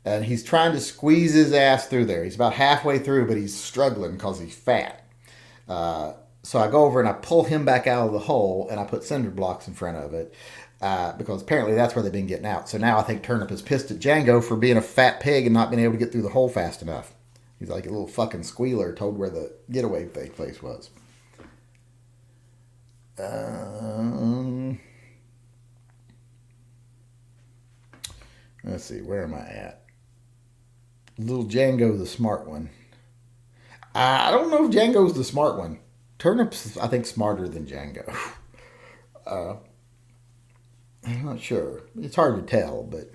and he's trying to squeeze his ass through there. He's about halfway through, but he's struggling because he's fat. So I go over and I pull him back out of the hole, and I put cinder blocks in front of it. because apparently that's where they've been getting out. So now I think Turnip is pissed at Django for being a fat pig and not being able to get through the hole fast enough. He's like a little fucking squealer told where the getaway place was. Let's see, where am I at? Little Django, the smart one. I don't know if Django's the smart one. Turnip's, I think, smarter than Django. I'm not sure. It's hard to tell, but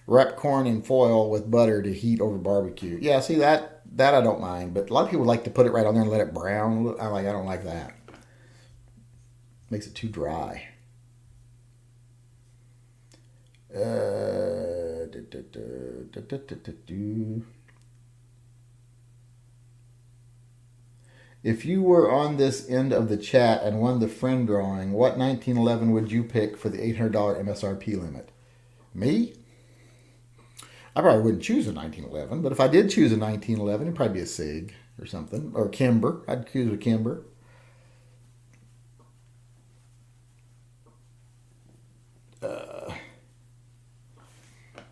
wrap corn in foil with butter to heat over barbecue. Yeah, see that I don't mind, but a lot of people like to put it right on there and let it brown. I don't like that. Makes it too dry. If you were on this end of the chat and won the friend drawing, what 1911 would you pick for the $800 MSRP limit? Me? I probably wouldn't choose a 1911, but if I did choose a 1911, it'd probably be a Sig or something, or Kimber. I'd choose a Kimber.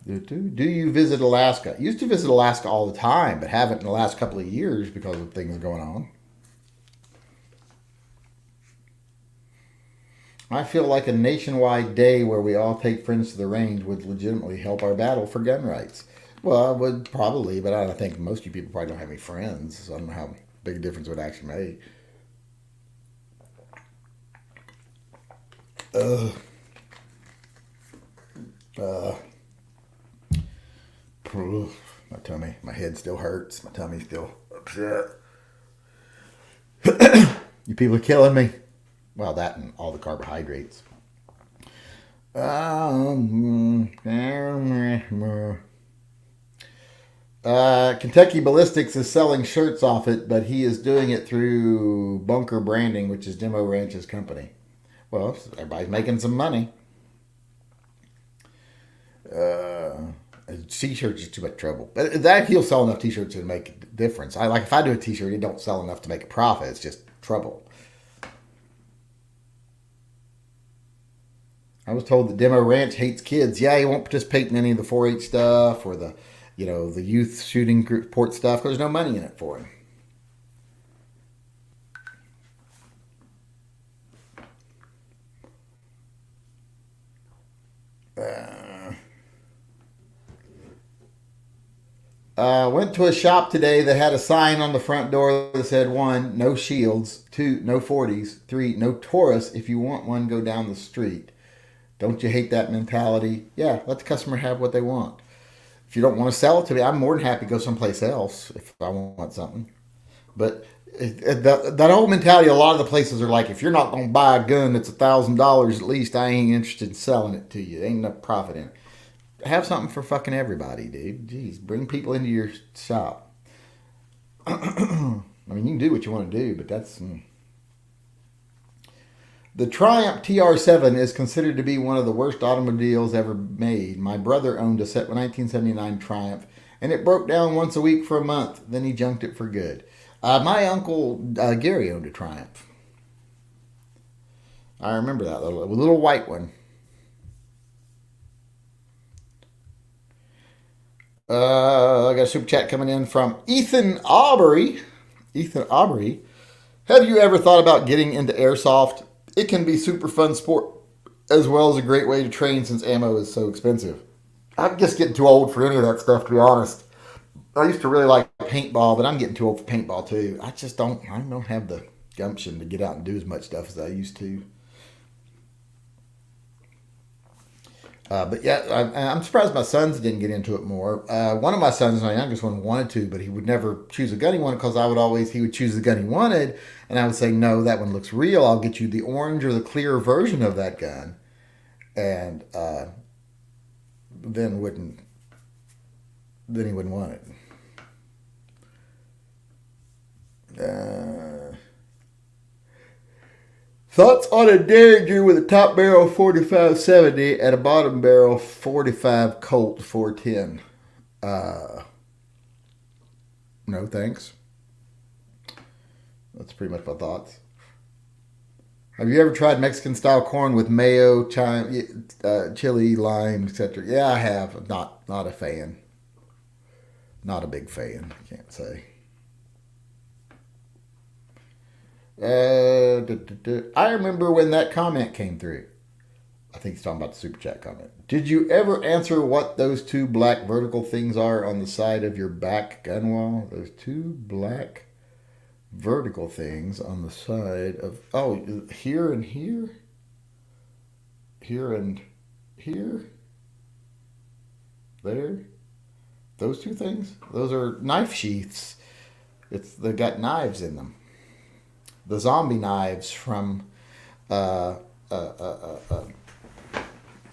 Do you visit Alaska? I used to visit Alaska all the time, but haven't in the last couple of years because of things going on. I feel like a nationwide day where we all take friends to the range would legitimately help our battle for gun rights. Well, I would probably, but I don't think most of you people probably don't have any friends, so I don't know how big a difference it would actually make. My tummy, my head still hurts. My tummy's still upset. You people are killing me. Well, that and all the carbohydrates. Kentucky Ballistics is selling shirts off it, but he is doing it through Bunker Branding, which is Demo Ranch's company. Well, everybody's making some money. T-shirts is too much trouble. But that he'll sell enough T-shirts to make a difference. If I do a T-shirt, it don't sell enough to make a profit. It's just trouble. I was told that Demo Ranch hates kids. Yeah, he won't participate in any of the 4-H stuff or the youth shooting report stuff because there's no money in it for him. Went to a shop today that had a sign on the front door that said 1, no shields, 2, no 40s, 3, no Taurus. If you want one, go down the street. Don't you hate that mentality? Yeah, let the customer have what they want. If you don't want to sell it to me, I'm more than happy to go someplace else if I want something. But that whole mentality, a lot of the places are like, if you're not going to buy a gun that's $1,000 at least, I ain't interested in selling it to you. There ain't enough profit in it. Have something for fucking everybody, dude. Jeez, bring people into your shop. I mean, you can do what you want to do, but that's... The Triumph TR7 is considered to be one of the worst automobiles ever made. My brother owned a 1979 Triumph, and it broke down once a week for a month. Then he junked it for good. My uncle Gary owned a Triumph. I remember that little white one. I got a super chat coming in from Ethan Aubrey. Ethan Aubrey. Have you ever thought about getting into airsoft? It can be super fun sport as well as a great way to train since ammo is so expensive. I'm just getting too old for any of that stuff, to be honest. I used to really like paintball, but I'm getting too old for paintball too. I don't have the gumption to get out and do as much stuff as I used to. But yeah, I'm surprised my sons didn't get into it more. One of my sons, my youngest one, wanted to, but he would never choose a gun he wanted because he would choose the gun he wanted, and I would say, no, that one looks real. I'll get you the orange or the clear version of that gun, and then he wouldn't want it. Thoughts on a Derringer with a top barrel 4570 and a bottom barrel 45 Colt 410? No, thanks. That's pretty much my thoughts. Have you ever tried Mexican style corn with mayo, chili, lime, etc.? Yeah, I have. Not a fan. Not a big fan. I can't say. I remember when that comment came through. I think he's talking about the super chat comment. Did you ever answer what those two black vertical things are on the side of your back gun wall? Those two black vertical things on the side of, oh, here and here, here and here, there. Those two things. Those are knife sheaths. They've got knives in them. The zombie knives from. Uh, uh, uh, uh, uh.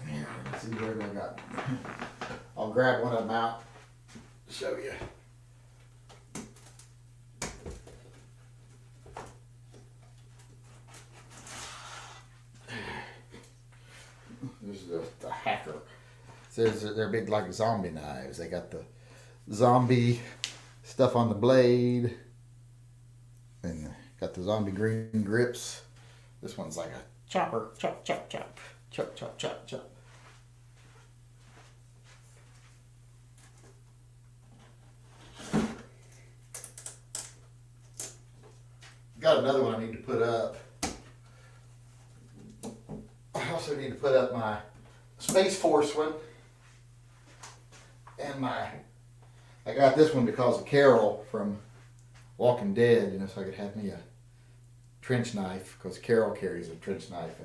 Here, let's see where I got. I'll grab one of them out. Show you. This is the hacker. It says that they're big like zombie knives. They got the zombie stuff on the blade, and got the zombie green grips. This one's like a chopper. Chop, chop, chop. Chop, chop, chop, chop. Got another one I need to put up. I also need to put up my Space Force one. And I got this one because of Carol from Walking Dead, so I could have me a trench knife, because Carol carries a trench knife.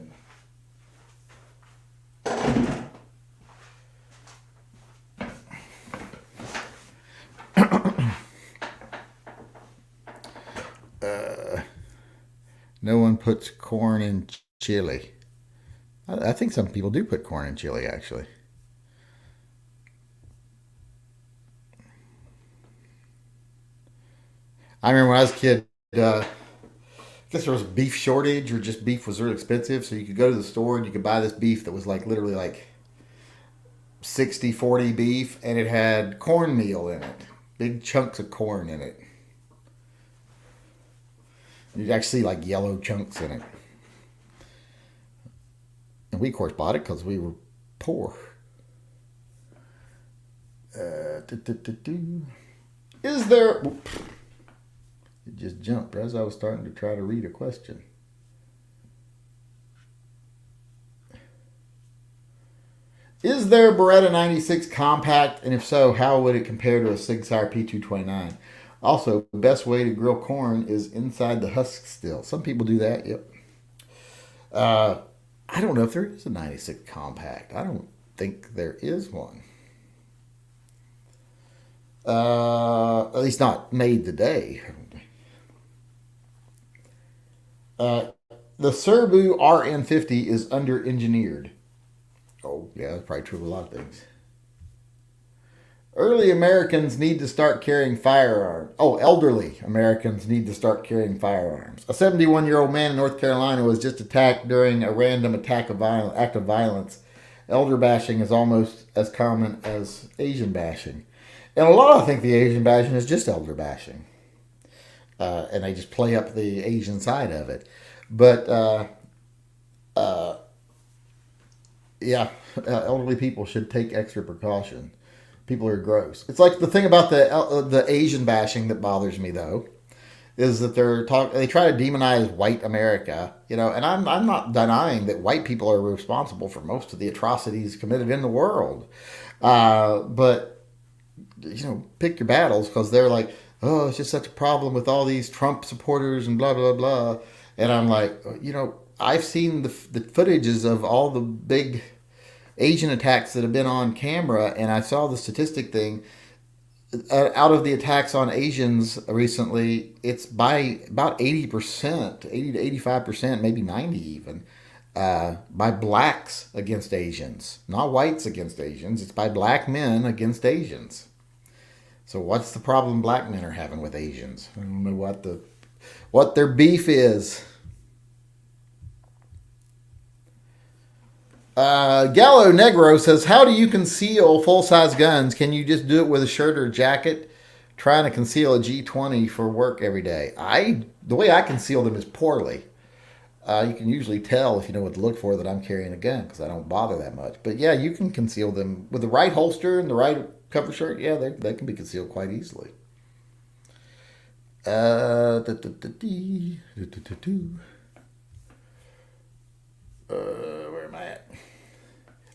No one puts corn in chili. I think some people do put corn in chili, actually. I remember when I was a kid, I guess there was a beef shortage, or just beef was really expensive. So you could go to the store and you could buy this beef that was like literally like 60-40 beef, and it had cornmeal in it. Big chunks of corn in it. You'd actually see like yellow chunks in it. And we, of course, bought it because we were poor. Is there... It just jumped as I was starting to try to read a question. Is there a Beretta 96 compact? And if so, how would it compare to a Sig Sauer P229? Also, the best way to grill corn is inside the husk still. Some people do that, yep. I don't know if there is a 96 compact. I don't think there is one. At least not made today. The Serbu RN50 is under-engineered. Oh, yeah, that's probably true of a lot of things. Early Americans need to start carrying firearms. Oh, elderly Americans need to start carrying firearms. A 71-year-old man in North Carolina was just attacked during a random act of violence. Elder bashing is almost as common as Asian bashing. And a lot, I think the Asian bashing is just elder bashing. And they just play up the Asian side of it. But, yeah, elderly people should take extra precaution. People are gross. It's like the thing about the Asian bashing that bothers me, though, is that they try to demonize white America, and I'm not denying that white people are responsible for most of the atrocities committed in the world. But pick your battles, because they're like, oh, it's just such a problem with all these Trump supporters and blah, blah, blah. And I'm like, I've seen the footages of all the big Asian attacks that have been on camera, and I saw the statistic thing. Out of the attacks on Asians recently, it's by about 80%, 80 to 85%, maybe 90 even, by blacks against Asians. Not whites against Asians. It's by black men against Asians. So what's the problem black men are having with Asians? I don't know what their beef is. Gallo Negro says, how do you conceal full-size guns? Can you just do it with a shirt or a jacket? Trying to conceal a G20 for work every day. The way I conceal them is poorly. You can usually tell if you know what to look for that I'm carrying a gun because I don't bother that much. But yeah, you can conceal them with the right holster and the right cover shirt. Yeah, they can be concealed quite easily. Where am I at?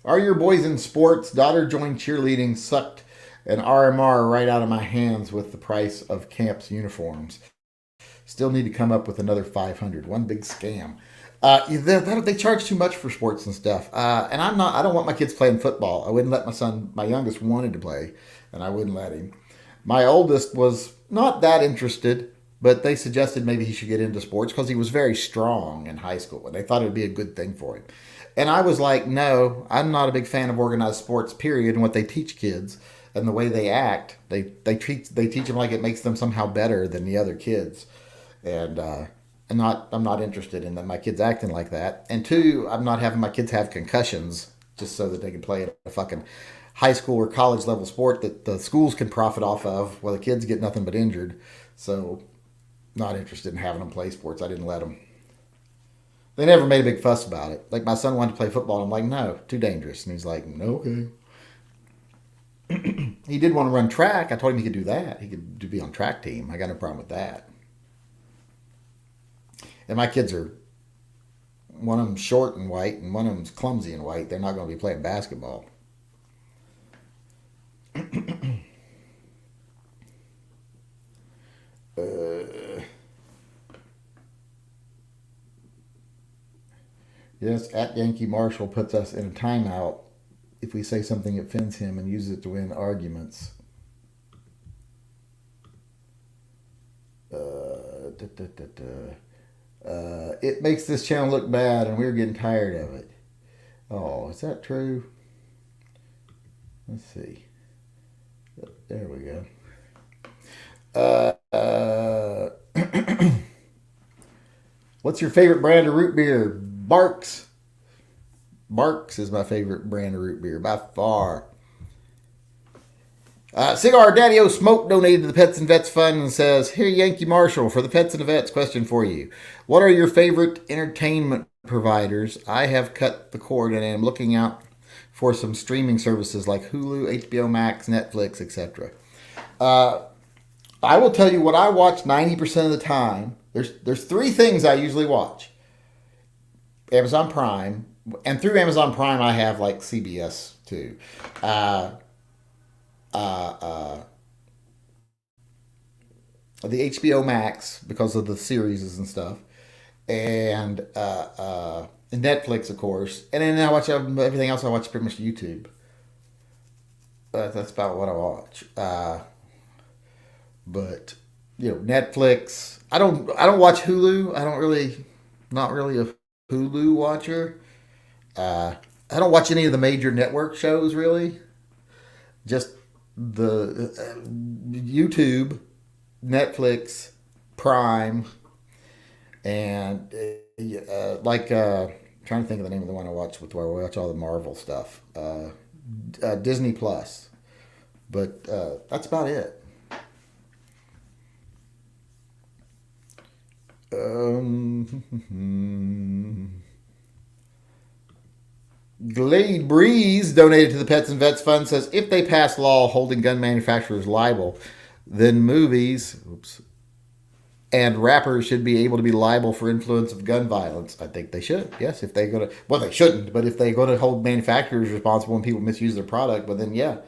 Are your boys in sports? Daughter joined cheerleading, sucked an RMR right out of my hands with the price of camp's uniforms. Still need to come up with another 500. One big scam. They charge too much for sports and stuff. And I'm not. I don't want my kids playing football. I wouldn't let my son. My youngest wanted to play, and I wouldn't let him. My oldest was not that interested, but they suggested maybe he should get into sports because he was very strong in high school, and they thought it would be a good thing for him. And I was like, no, I'm not a big fan of organized sports. Period. And what they teach kids and the way they act, they teach them like it makes them somehow better than the other kids. And I'm not interested in that my kids acting like that. And two, I'm not having my kids have concussions just so that they can play at a fucking high school or college level sport that the schools can profit off of, while the kids get nothing but injured. So, not interested in having them play sports. I didn't let them. They never made a big fuss about it. Like my son wanted to play football, and I'm like, no, too dangerous. And he's like, no, okay. He did want to run track. I told him he could do that. He could be on track team. I got no problem with that. And my kids are, one of them's short and white, and one of them's clumsy and white. They're not going to be playing basketball. Yes, at Yankee Marshall puts us in a timeout if we say something that offends him and uses it to win arguments. Da, da, da, da. It makes this channel look bad, and we're getting tired of it. Oh, is that true? Let's see. There we go. What's your favorite brand of root beer? Barks. Barks is my favorite brand of root beer by far. Cigar Daddy O Smoke donated to the Pets and Vets Fund and says, here, Yankee Marshall, for the Pets and the Vets, question for you. What are your favorite entertainment providers? I have cut the cord and am looking out for some streaming services like Hulu, HBO Max, Netflix, etc. I will tell you what I watch 90% of the time. There's three things I usually watch. Amazon Prime, and through Amazon Prime I have like CBS too. The HBO Max because of the series and stuff, and Netflix, of course, and then I watch everything else. I watch pretty much YouTube. That's about what I watch. But Netflix. I don't watch Hulu. Not really a Hulu watcher. I don't watch any of the major network shows really. Just the YouTube, Netflix, Prime, and trying to think of the name of the one I watch where I watch all the Marvel stuff. Disney Plus, but that's about it. Glade Breeze donated to the Pets and Vets Fund says if they pass law holding gun manufacturers liable, then movies and rappers should be able to be liable for influence of gun violence. I think they should. Yes, if they go to they shouldn't, but if they go to hold manufacturers responsible when people misuse their product, well then yeah,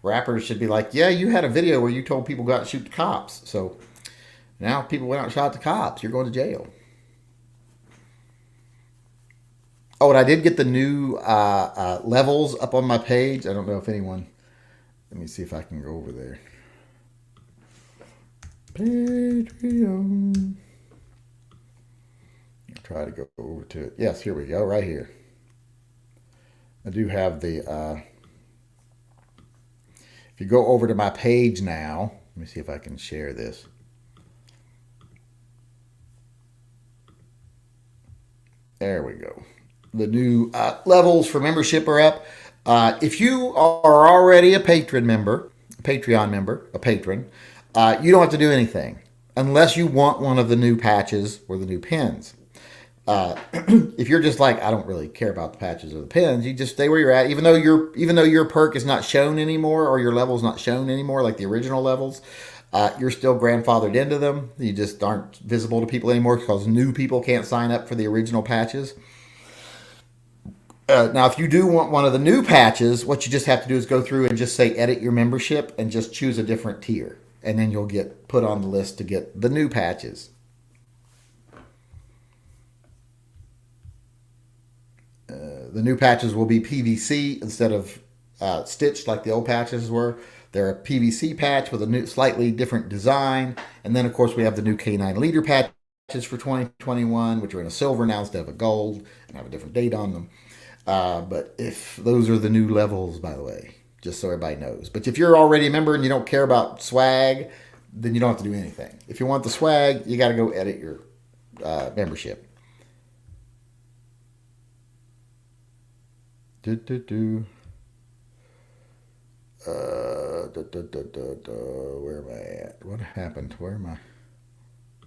rappers should be like, yeah, you had a video where you told people go out and shoot the cops, so now people went out and shot the cops. You're going to jail. Oh, and I did get the new levels up on my page. I don't know if anyone... Let me see if I can go over there. Patreon. I'll try to go over to it. Yes, here we go. Right here. I do have the... if you go over to my page now... Let me see if I can share this. There we go. The new levels for membership are up. If you are already a Patreon member, a patron, you don't have to do anything unless you want one of the new patches or the new pins. If you're just like, I don't really care about the patches or the pins, you just stay where you're at. Even though your perk is not shown anymore or your level's not shown anymore, like the original levels, you're still grandfathered into them. You just aren't visible to people anymore because new people can't sign up for the original patches. Now, if you do want one of the new patches, what you just have to do is go through and just say edit your membership and just choose a different tier. And then you'll get put on the list to get the new patches. The new patches will be PVC instead of stitched like the old patches were. They're a PVC patch with a new, slightly different design. And then, of course, we have the new K9 leader patches for 2021, which are in a silver now instead of a gold and have a different date on them. But if those are the new levels, by the way, just so everybody knows. But if you're already a member and you don't care about swag, then you don't have to do anything. If you want the swag, you got to go edit your membership. Where am I at? What happened? Where am I?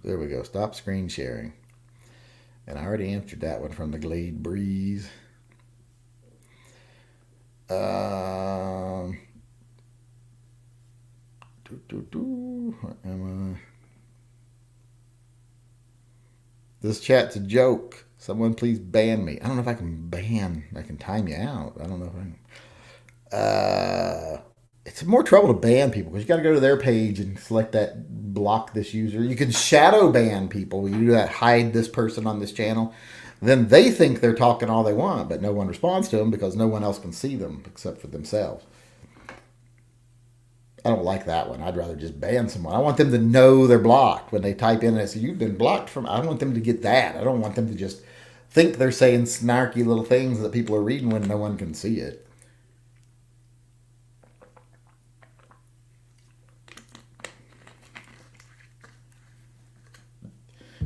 There we go. Stop screen sharing. And I already answered that one from the Glade Breeze. Where am I? This chat's a joke. Someone please ban me. I don't know if I can ban. I can time you out. I don't know if I can. It's more trouble to ban people because you got to go to their page and select that block this user. You can shadow ban people. You do that, hide this person on this channel. Then they think they're talking all they want, but no one responds to them because no one else can see them except for themselves. I don't like that one. I'd rather just ban someone. I want them to know they're blocked when they type in and say, you've been blocked from. I don't want them to get that. I don't want them to just think they're saying snarky little things that people are reading when no one can see it.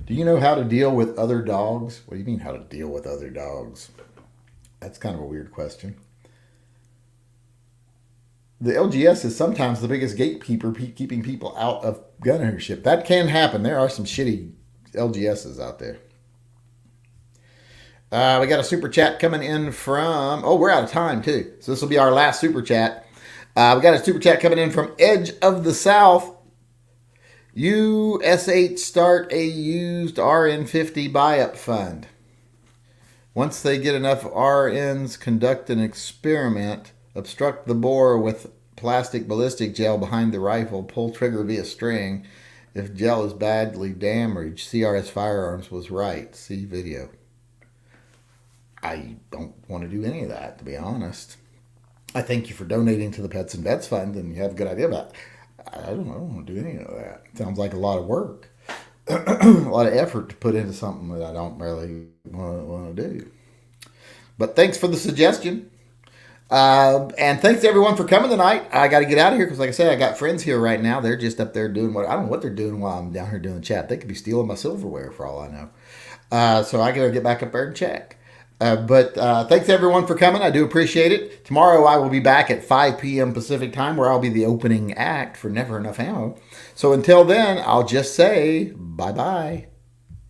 Do you know how to deal with other dogs? What do you mean, how to deal with other dogs? That's kind of a weird question. The LGS is sometimes the biggest gatekeeper keeping people out of gun ownership. That can happen. There are some shitty LGSs out there. We got a super chat coming in from... Oh, we're out of time, too. So this will be our last super chat. We got a super chat coming in from Edge of the South. USH start a used RN50 buy-up fund. Once they get enough RNs, conduct an experiment, obstruct the bore with plastic ballistic gel behind the rifle, pull trigger via string. If gel is badly damaged, CRS Firearms was right. See video. I don't want to do any of that, to be honest. I thank you for donating to the Pets and Vets Fund, and you have a good idea about it. I don't want to do any of that. It sounds like a lot of work. A lot of effort to put into something that I don't really want to do. But thanks for the suggestion. And thanks to everyone for coming tonight. I got to get out of here because, like I said, I got friends here right now. They're just up there doing I don't know what they're doing while I'm down here doing the chat. They could be stealing my silverware for all I know. So I got to get back up there and check. But thanks everyone for coming. I do appreciate it. Tomorrow I will be back at 5 p.m. Pacific time where I'll be the opening act for Never Enough Ammo. So until then, I'll just say bye-bye.